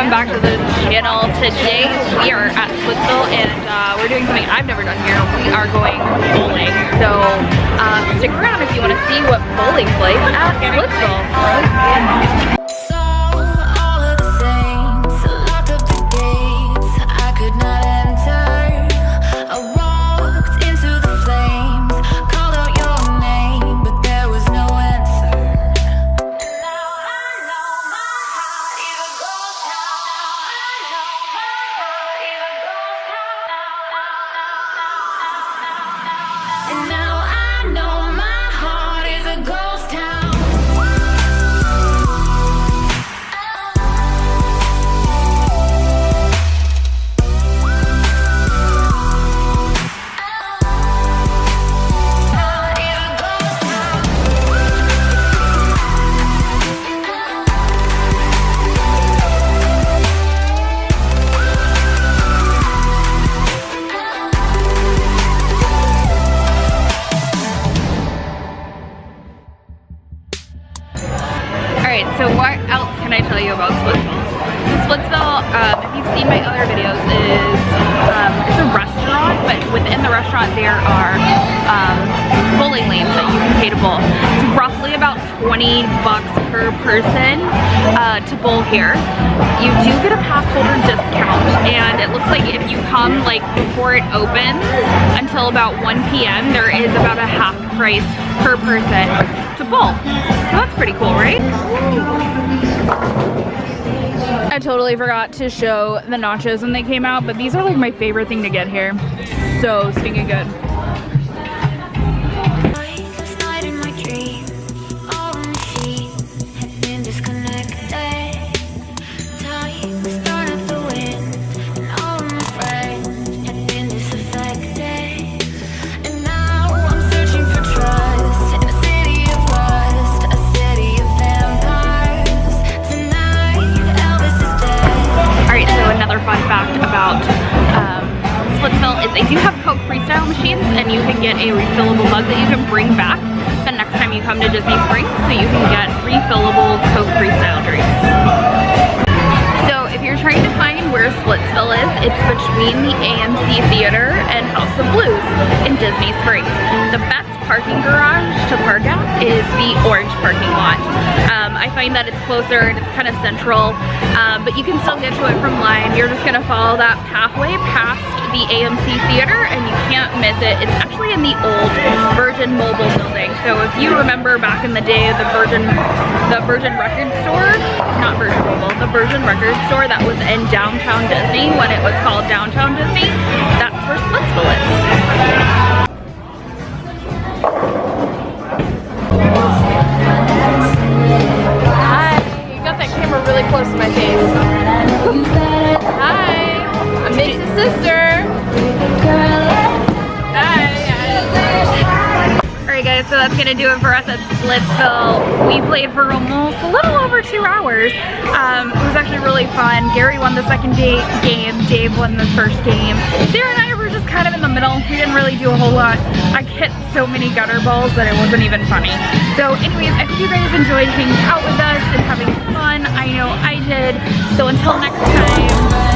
welcome back to the channel. Today we are at Splitsville and we're doing something I've never done here. We are going bowling. So stick around if you want to see what bowling's like at Splitsville. So what else can I tell you about Splitsville? Splitsville, if you've seen my other videos, is it's a restaurant, but within the restaurant there are bowling lanes that you can pay to bowl. It's roughly about $20 per person to bowl here. You do get a pass holder discount, and it looks like if you come like before it opens until about 1 p.m. there is about a half price per person to bowl. So that's pretty cool, right? I totally forgot to show the nachos when they came out, but these are like my favorite thing to get here. So stinking good. Fun fact about Splitsville is they do have Coke Freestyle machines, and you can get a refillable mug that you can bring back the next time you come to Disney Springs, so you can get refillable Coke Freestyle drinks. So if you're trying to find where Splitsville is, it's between the AMC Theater and House of Blues in Disney Springs. The best parking garage to park at is the orange parking lot. I find that it's closer and it's kind of central, but you can still get to it from line. You're just gonna follow that pathway past the AMC Theater and you can't miss it. It's actually in the old Virgin Mobile building. So if you remember back in the day, the Virgin Record Store, not Virgin Mobile, the Virgin Record Store that was in downtown Disney when it was called Downtown Disney, that's where Splitsville is. Really close to my face. Hi, I'm Mace's sister. Hi. Alright guys, so that's gonna do it for us at Splitsville. We played for almost a little over 2 hours. It was actually really fun. Gary won the second game, Dave won the first game. Sarah and I were just kind of in the middle. We didn't really do a whole lot. I hit so many gutter balls that it wasn't even funny. So anyways, I hope you guys enjoyed hanging out with us and having fun. I know I did. So until next time.